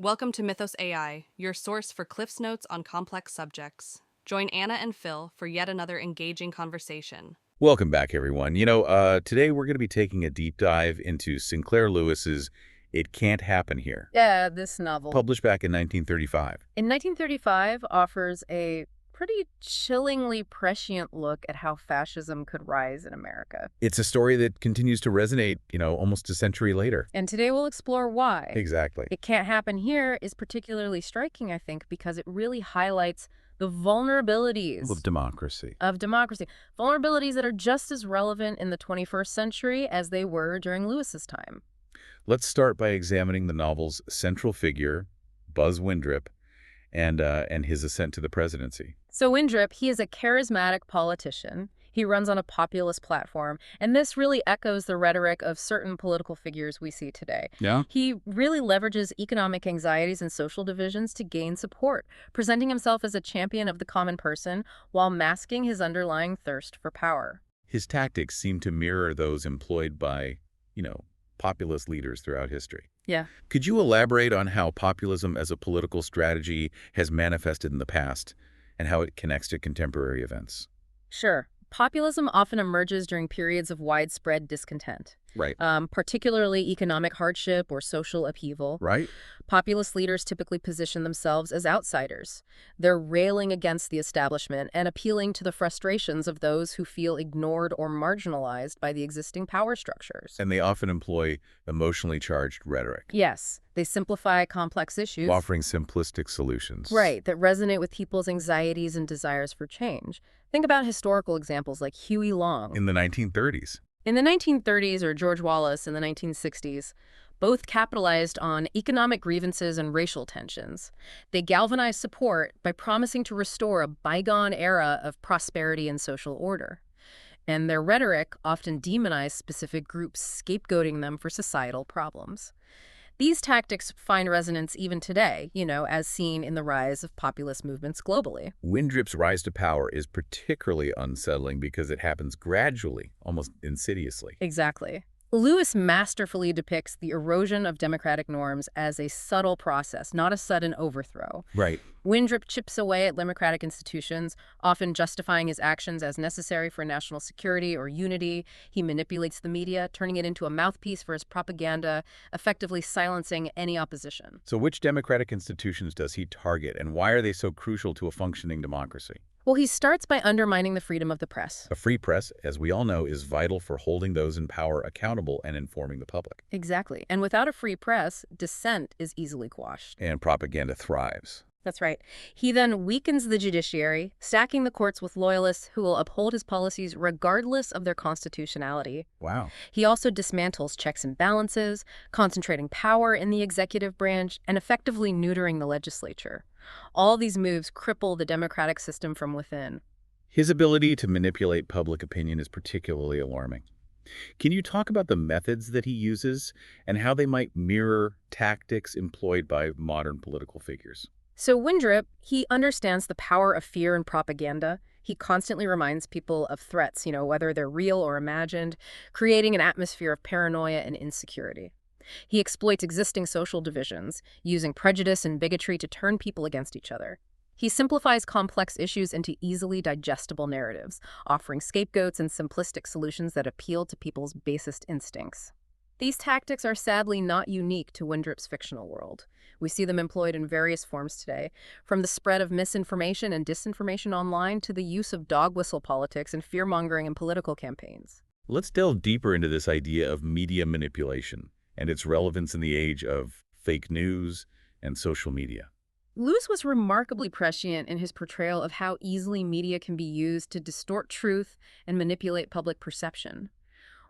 Welcome to Mythos AI, your source for Cliff's Notes on complex subjects. Join Anna and Phil for yet another engaging conversation. Welcome back, everyone. Today we're going to be taking a deep dive into Sinclair Lewis's It Can't Happen Here, Yeah, this novel. published back in 1935. In 1935 offers a pretty chillingly prescient look at how fascism could rise in America. It's a story that continues to resonate, almost a century later. And today we'll explore why. Exactly. It Can't Happen Here is particularly striking, I think, because it really highlights the vulnerabilities Of democracy. Vulnerabilities that are just as relevant in the 21st century as they were during Lewis's time. Let's start by examining the novel's central figure, Buzz Windrip, and his ascent to the presidency. So Windrip, he is a charismatic politician. He runs on a populist platform, and this really echoes the rhetoric of certain political figures we see today. Yeah? He really leverages economic anxieties and social divisions to gain support, presenting himself as a champion of the common person while masking his underlying thirst for power. His tactics seem to mirror those employed by, populist leaders throughout history. Yeah. Could you elaborate on how populism as a political strategy has manifested in the past and how it connects to contemporary events? Sure. Populism often emerges during periods of widespread discontent, Right. particularly economic hardship or social upheaval. Right? Populist leaders typically position themselves as outsiders. They're railing against the establishment and appealing to the frustrations of those who feel ignored or marginalized by the existing power structures. And they often employ emotionally charged rhetoric, Yes, they simplify complex issues. offering simplistic solutions. Right, that resonate with people's anxieties and desires for change. Think about historical examples like Huey Long. In the 1930s. In the 1930s or George Wallace in the 1960s, both capitalized on economic grievances and racial tensions. They galvanized support by promising to restore a bygone era of prosperity and social order. And their rhetoric often demonized specific groups, scapegoating them for societal problems. These tactics find resonance even today, as seen in the rise of populist movements globally. Windrip's rise to power is particularly unsettling because it happens gradually, almost insidiously. Exactly. Lewis masterfully depicts the erosion of democratic norms as a subtle process, not a sudden overthrow. Right. Windrip chips away at democratic institutions, often justifying his actions as necessary for national security or unity. He manipulates the media, turning it into a mouthpiece for his propaganda, effectively silencing any opposition. So which democratic institutions does he target, and why are they so crucial to a functioning democracy? Well, he starts by undermining the freedom of the press. A free press, as we all know, is vital for holding those in power accountable and informing the public. Exactly. And without a free press, dissent is easily quashed. And propaganda thrives. That's right. He then weakens the judiciary, stacking the courts with loyalists who will uphold his policies regardless of their constitutionality. Wow. He also dismantles checks and balances, concentrating power in the executive branch and effectively neutering the legislature. All these moves cripple the democratic system from within. His ability to manipulate public opinion is particularly alarming. Can you talk about the methods that he uses and how they might mirror tactics employed by modern political figures? So Windrip, he understands the power of fear and propaganda. He constantly reminds people of threats, whether they're real or imagined, creating an atmosphere of paranoia and insecurity. He exploits existing social divisions, using prejudice and bigotry to turn people against each other. He simplifies complex issues into easily digestible narratives, offering scapegoats and simplistic solutions that appeal to people's basest instincts. These tactics are sadly not unique to Windrip's fictional world. We see them employed in various forms today, from the spread of misinformation and disinformation online to the use of dog whistle politics and fear-mongering in political campaigns. Let's delve deeper into this idea of media manipulation and its relevance in the age of fake news and social media. Lewis was remarkably prescient in his portrayal of how easily media can be used to distort truth and manipulate public perception.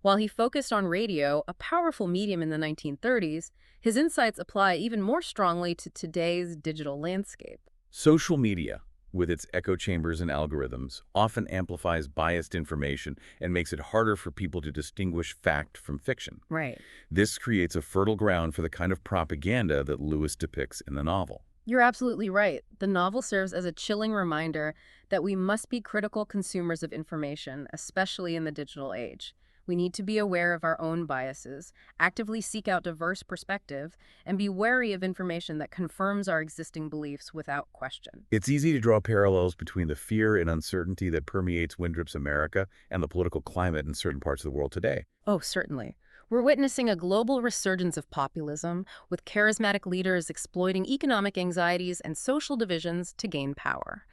While he focused on radio, a powerful medium in the 1930s, his insights apply even more strongly to today's digital landscape. Social media, with its echo chambers and algorithms, often amplifies biased information and makes it harder for people to distinguish fact from fiction. Right. This creates a fertile ground for the kind of propaganda that Lewis depicts in the novel. You're absolutely right. The novel serves as a chilling reminder that we must be critical consumers of information, especially in the digital age. We need to be aware of our own biases, actively seek out diverse perspective, and be wary of information that confirms our existing beliefs without question. It's easy to draw parallels between the fear and uncertainty that permeates Windrip's America and the political climate in certain parts of the world today. Oh, certainly. We're witnessing a global resurgence of populism, with charismatic leaders exploiting economic anxieties and social divisions to gain power.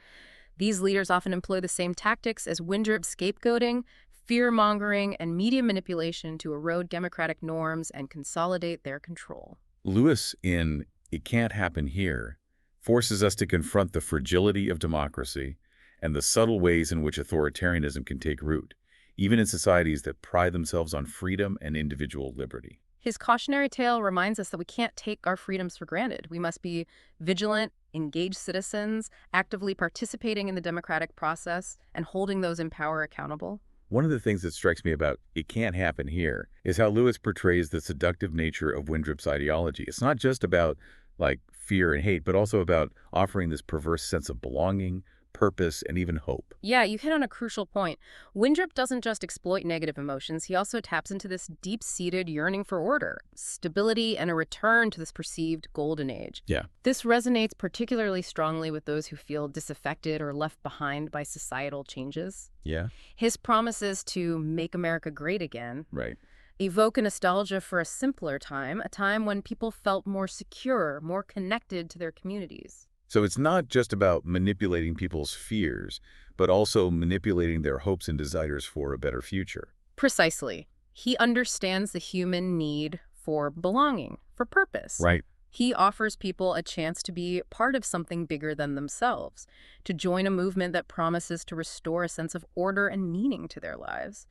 These leaders often employ the same tactics as Windrip: scapegoating, fear-mongering, and media manipulation to erode democratic norms and consolidate their control. Lewis, in It Can't Happen Here, forces us to confront the fragility of democracy and the subtle ways in which authoritarianism can take root, even in societies that pride themselves on freedom and individual liberty. His cautionary tale reminds us that we can't take our freedoms for granted. We must be vigilant, engaged citizens, actively participating in the democratic process, and holding those in power accountable. One of the things that strikes me about It Can't Happen Here is how Lewis portrays the seductive nature of Windrip's ideology. It's not just about, like, fear and hate, but also about offering this perverse sense of belonging, purpose, and even hope. Yeah, you hit on a crucial point. Windrip doesn't just exploit negative emotions, he also taps into this deep-seated yearning for order, stability, and a return to this perceived golden age. Yeah. This resonates particularly strongly with those who feel disaffected or left behind by societal changes. Yeah? His promises to make America great again Right. evoke a nostalgia for a simpler time, a time when people felt more secure, more connected to their communities. So it's not just about manipulating people's fears, but also manipulating their hopes and desires for a better future. Precisely. He understands the human need for belonging, for purpose. Right. He offers people a chance to be part of something bigger than themselves, to join a movement that promises to restore a sense of order and meaning to their lives.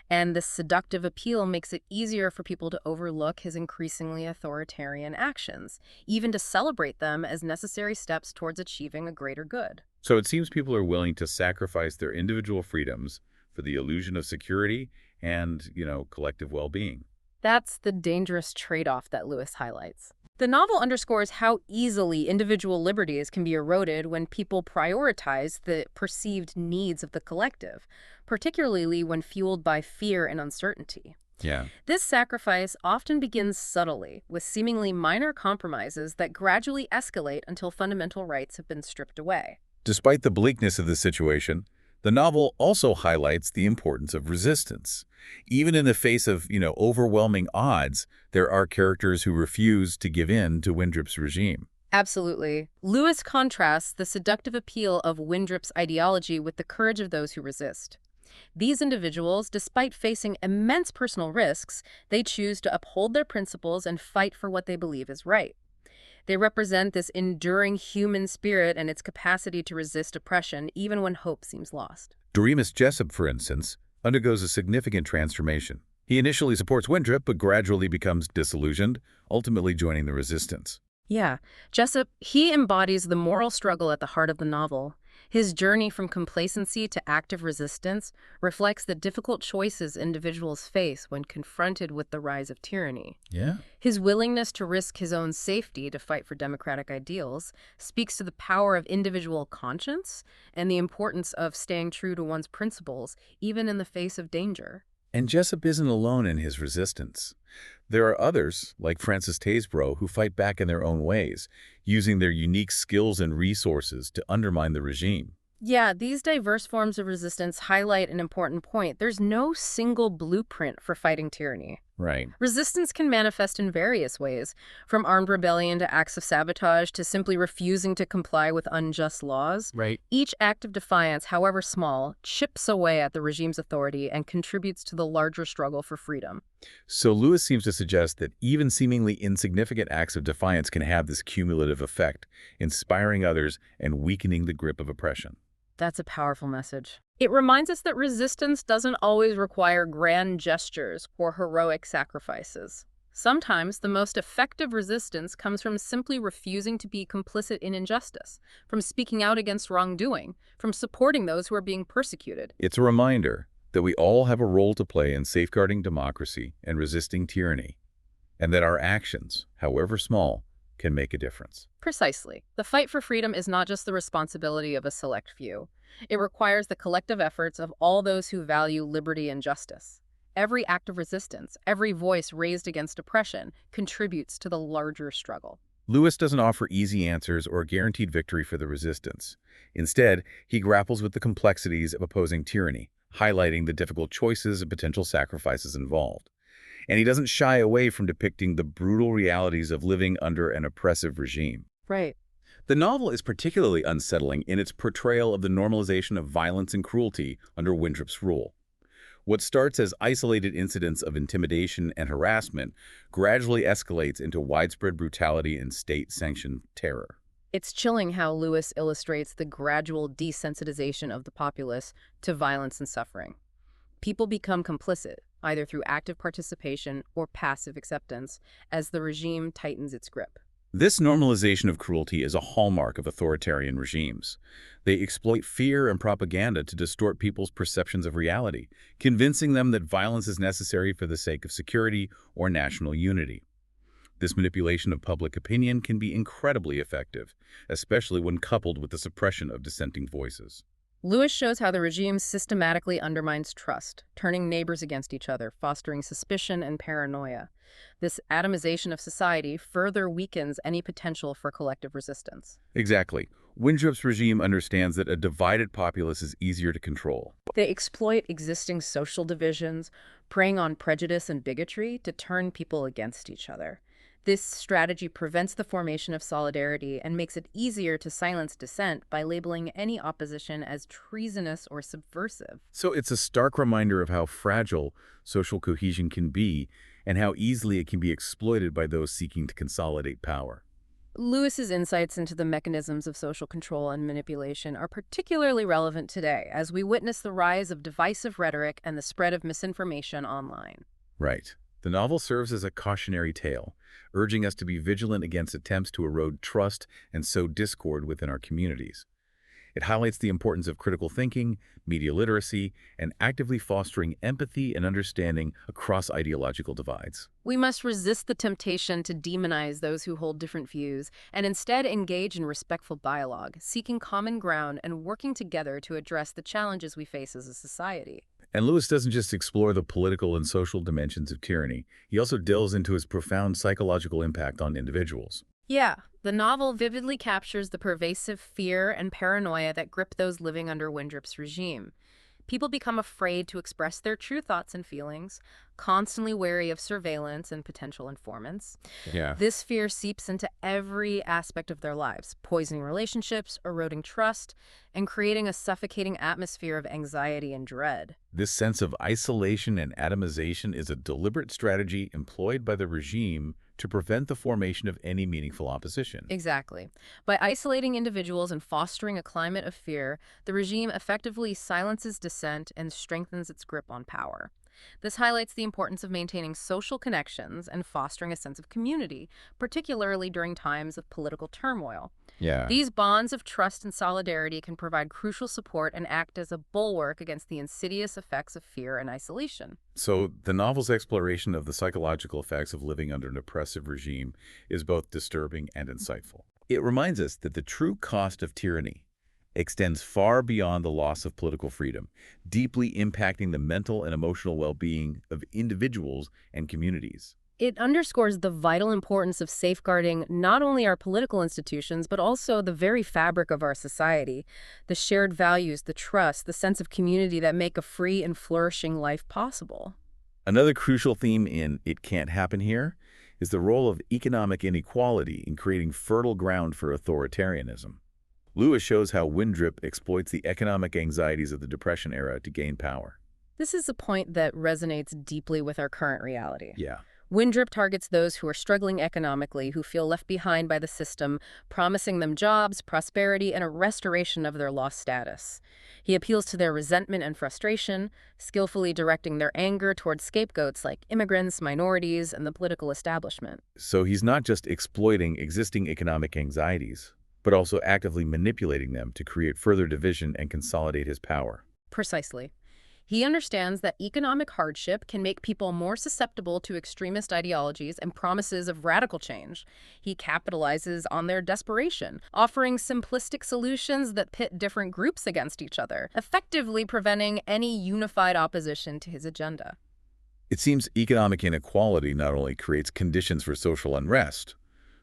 And this seductive appeal makes it easier for people to overlook his increasingly authoritarian actions, even to celebrate them as necessary steps towards achieving a greater good. So it seems people are willing to sacrifice their individual freedoms for the illusion of security and, collective well-being. That's the dangerous trade-off that Lewis highlights. The novel underscores how easily individual liberties can be eroded when people prioritize the perceived needs of the collective, particularly when fueled by fear and uncertainty. Yeah. This sacrifice often begins subtly, with seemingly minor compromises that gradually escalate until fundamental rights have been stripped away. Despite the bleakness of the situation, the novel also highlights the importance of resistance. Even in the face of, overwhelming odds, there are characters who refuse to give in to Windrip's regime. Absolutely. Lewis contrasts the seductive appeal of Windrip's ideology with the courage of those who resist. These individuals, despite facing immense personal risks, they choose to uphold their principles and fight for what they believe is right. They represent this enduring human spirit and its capacity to resist oppression even when hope seems lost. Doremus Jessup, for instance, undergoes a significant transformation. He initially supports Windrip, but gradually becomes disillusioned, ultimately joining the resistance. Yeah, Jessup, he embodies the moral struggle at the heart of the novel. His journey from complacency to active resistance reflects the difficult choices individuals face when confronted with the rise of tyranny. Yeah. His willingness to risk his own safety to fight for democratic ideals speaks to the power of individual conscience and the importance of staying true to one's principles, even in the face of danger. And Jessup isn't alone in his resistance. There are others, like Francis Tasbro, who fight back in their own ways, using their unique skills and resources to undermine the regime. Yeah, these diverse forms of resistance highlight an important point. There's no single blueprint for fighting tyranny. Right. Resistance can manifest in various ways, from armed rebellion to acts of sabotage to simply refusing to comply with unjust laws. Right. Each act of defiance, however small, chips away at the regime's authority and contributes to the larger struggle for freedom. So Lewis seems to suggest that even seemingly insignificant acts of defiance can have this cumulative effect, inspiring others and weakening the grip of oppression. That's a powerful message. It reminds us that resistance doesn't always require grand gestures or heroic sacrifices. Sometimes the most effective resistance comes from simply refusing to be complicit in injustice, from speaking out against wrongdoing, from supporting those who are being persecuted. It's a reminder that we all have a role to play in safeguarding democracy and resisting tyranny, and that our actions, however small, can make a difference. Precisely. The fight for freedom is not just the responsibility of a select few. It requires the collective efforts of all those who value liberty and justice. Every act of resistance, every voice raised against oppression contributes to the larger struggle. Lewis doesn't offer easy answers or a guaranteed victory for the resistance. Instead, he grapples with the complexities of opposing tyranny, highlighting the difficult choices and potential sacrifices involved. And he doesn't shy away from depicting the brutal realities of living under an oppressive regime. Right. The novel is particularly unsettling in its portrayal of the normalization of violence and cruelty under Windrip's rule. What starts as isolated incidents of intimidation and harassment gradually escalates into widespread brutality and state-sanctioned terror. It's chilling how Lewis illustrates the gradual desensitization of the populace to violence and suffering. People become complicit, either through active participation or passive acceptance, as the regime tightens its grip. This normalization of cruelty is a hallmark of authoritarian regimes. They exploit fear and propaganda to distort people's perceptions of reality, convincing them that violence is necessary for the sake of security or national unity. This manipulation of public opinion can be incredibly effective, especially when coupled with the suppression of dissenting voices. Lewis shows how the regime systematically undermines trust, turning neighbors against each other, fostering suspicion and paranoia. This atomization of society further weakens any potential for collective resistance. Exactly. Windrip's regime understands that a divided populace is easier to control. They exploit existing social divisions, preying on prejudice and bigotry to turn people against each other. This strategy prevents the formation of solidarity and makes it easier to silence dissent by labeling any opposition as treasonous or subversive. So it's a stark reminder of how fragile social cohesion can be and how easily it can be exploited by those seeking to consolidate power. Lewis's insights into the mechanisms of social control and manipulation are particularly relevant today as we witness the rise of divisive rhetoric and the spread of misinformation online. Right. The novel serves as a cautionary tale, urging us to be vigilant against attempts to erode trust and sow discord within our communities. It highlights the importance of critical thinking, media literacy, and actively fostering empathy and understanding across ideological divides. We must resist the temptation to demonize those who hold different views and instead engage in respectful dialogue, seeking common ground and working together to address the challenges we face as a society. And Lewis doesn't just explore the political and social dimensions of tyranny. He also delves into its profound psychological impact on individuals. Yeah, the novel vividly captures the pervasive fear and paranoia that grip those living under Windrip's regime. People become afraid to express their true thoughts and feelings, constantly wary of surveillance and potential informants. Yeah. This fear seeps into every aspect of their lives, poisoning relationships, eroding trust, and creating a suffocating atmosphere of anxiety and dread. This sense of isolation and atomization is a deliberate strategy employed by the regime to prevent the formation of any meaningful opposition. Exactly. By isolating individuals and fostering a climate of fear, the regime effectively silences dissent and strengthens its grip on power. This highlights the importance of maintaining social connections and fostering a sense of community, particularly during times of political turmoil. Yeah. These bonds of trust and solidarity can provide crucial support and act as a bulwark against the insidious effects of fear and isolation. So the novel's exploration of the psychological effects of living under an oppressive regime is both disturbing and insightful. It reminds us that the true cost of tyranny extends far beyond the loss of political freedom, deeply impacting the mental and emotional well-being of individuals and communities. It underscores the vital importance of safeguarding not only our political institutions, but also the very fabric of our society, the shared values, the trust, the sense of community that make a free and flourishing life possible. Another crucial theme in It Can't Happen Here is the role of economic inequality in creating fertile ground for authoritarianism. Lewis shows how Windrip exploits the economic anxieties of the Depression era to gain power. This is a point that resonates deeply with our current reality. Yeah. Windrip targets those who are struggling economically, who feel left behind by the system, promising them jobs, prosperity, and a restoration of their lost status. He appeals to their resentment and frustration, skillfully directing their anger towards scapegoats like immigrants, minorities, and the political establishment. So he's not just exploiting existing economic anxieties, but also actively manipulating them to create further division and consolidate his power. Precisely. He understands that economic hardship can make people more susceptible to extremist ideologies and promises of radical change. He capitalizes on their desperation, offering simplistic solutions that pit different groups against each other, effectively preventing any unified opposition to his agenda. It seems economic inequality not only creates conditions for social unrest,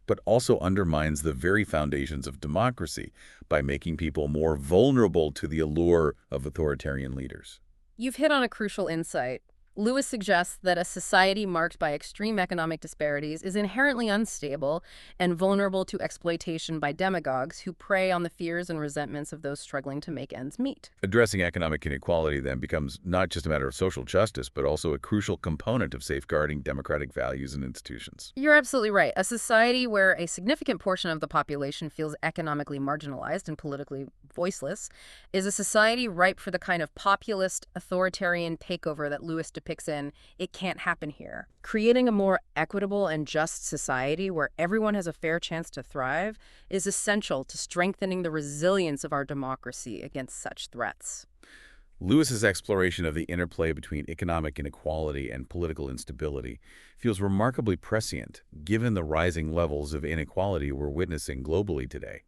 but also undermines the very foundations of democracy by making people more vulnerable to the allure of authoritarian leaders. You've hit on a crucial insight. Lewis suggests that a society marked by extreme economic disparities is inherently unstable and vulnerable to exploitation by demagogues who prey on the fears and resentments of those struggling to make ends meet. Addressing economic inequality then becomes not just a matter of social justice, but also a crucial component of safeguarding democratic values and institutions. You're absolutely right. A society where a significant portion of the population feels economically marginalized and politically voiceless is a society ripe for the kind of populist, authoritarian takeover that Lewis depicts in It Can't Happen Here. Creating a more equitable and just society where everyone has a fair chance to thrive is essential to strengthening the resilience of our democracy against such threats. Lewis's exploration of the interplay between economic inequality and political instability feels remarkably prescient, given the rising levels of inequality we're witnessing globally today.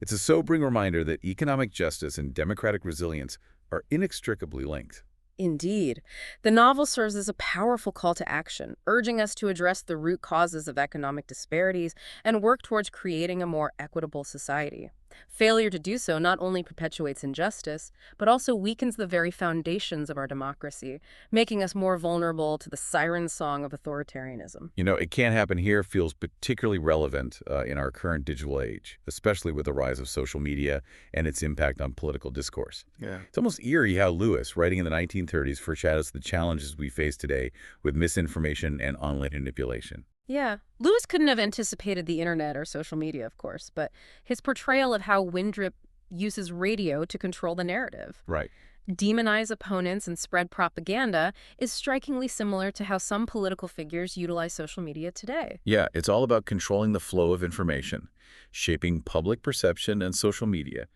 It's a sobering reminder that economic justice and democratic resilience are inextricably linked. Indeed. The novel serves as a powerful call to action, urging us to address the root causes of economic disparities and work towards creating a more equitable society. Failure to do so not only perpetuates injustice, but also weakens the very foundations of our democracy, making us more vulnerable to the siren song of authoritarianism. It Can't Happen Here feels particularly relevant in our current digital age, especially with the rise of social media and its impact on political discourse. Yeah. It's almost eerie how Lewis, writing in the 1930s, foreshadows the challenges we face today with misinformation and online manipulation. Yeah. Lewis couldn't have anticipated the internet or social media, of course, but his portrayal of how Windrip uses radio to control the narrative, Right. demonize opponents, and spread propaganda is strikingly similar to how some political figures utilize social media today. Yeah, it's all about controlling the flow of information, shaping public perception and social media.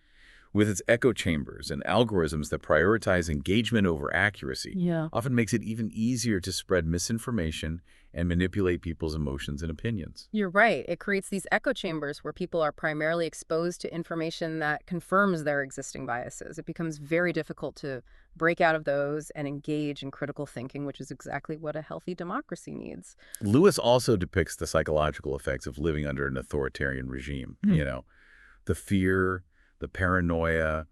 With its echo chambers and algorithms that prioritize engagement over accuracy, Yeah. often makes it even easier to spread misinformation and manipulate people's emotions and opinions. You're right. It creates these echo chambers where people are primarily exposed to information that confirms their existing biases. It becomes very difficult to break out of those and engage in critical thinking, which is exactly what a healthy democracy needs. Lewis also depicts the psychological effects of living under an authoritarian regime. The fear, the paranoia,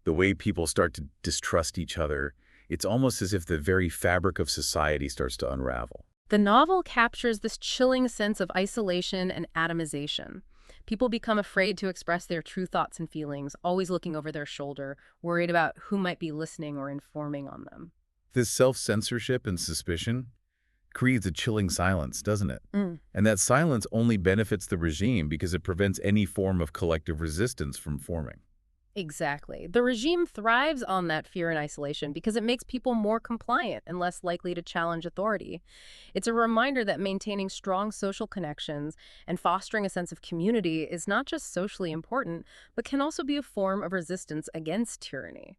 the way people start to distrust each other. It's almost as if the very fabric of society starts to unravel. The novel captures this chilling sense of isolation and atomization. People become afraid to express their true thoughts and feelings, always looking over their shoulder, worried about who might be listening or informing on them. This self-censorship and suspicion creates a chilling silence, doesn't it? And that silence only benefits the regime because it prevents any form of collective resistance from forming. Exactly. The regime thrives on that fear and isolation because it makes people more compliant and less likely to challenge authority. It's a reminder that maintaining strong social connections and fostering a sense of community is not just socially important, but can also be a form of resistance against tyranny.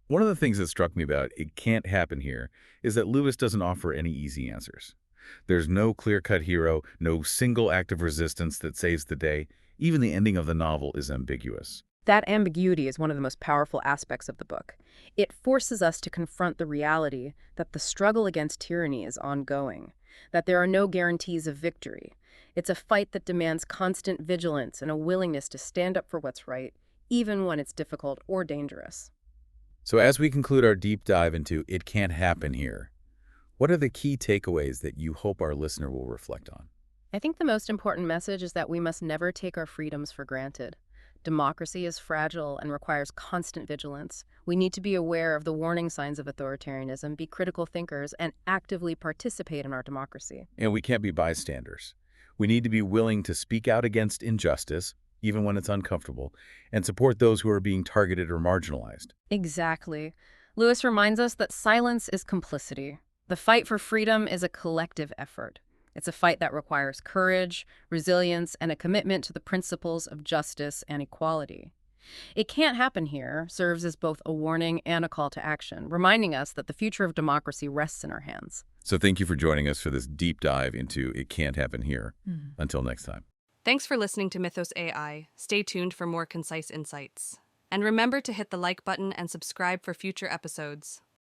One of the things that struck me about It Can't Happen Here is that Lewis doesn't offer any easy answers. There's no clear-cut hero, no single act of resistance that saves the day. Even the ending of the novel is ambiguous. That ambiguity is one of the most powerful aspects of the book. It forces us to confront the reality that the struggle against tyranny is ongoing, that there are no guarantees of victory. It's a fight that demands constant vigilance and a willingness to stand up for what's right, even when it's difficult or dangerous. So as we conclude our deep dive into It Can't Happen Here, what are the key takeaways that you hope our listener will reflect on? I think the most important message is that we must never take our freedoms for granted. Democracy is fragile and requires constant vigilance. We need to be aware of the warning signs of authoritarianism, be critical thinkers, and actively participate in our democracy. And we can't be bystanders. We need to be willing to speak out against injustice, even when it's uncomfortable, and support those who are being targeted or marginalized. Exactly. Lewis reminds us that silence is complicity. The fight for freedom is a collective effort. It's a fight that requires courage, resilience, and a commitment to the principles of justice and equality. It Can't Happen Here serves as both a warning and a call to action, reminding us that the future of democracy rests in our hands. So thank you for joining us for this deep dive into It Can't Happen Here. Until next time. Thanks for listening to Mythos AI. Stay tuned for more concise insights. And remember to hit the like button and subscribe for future episodes.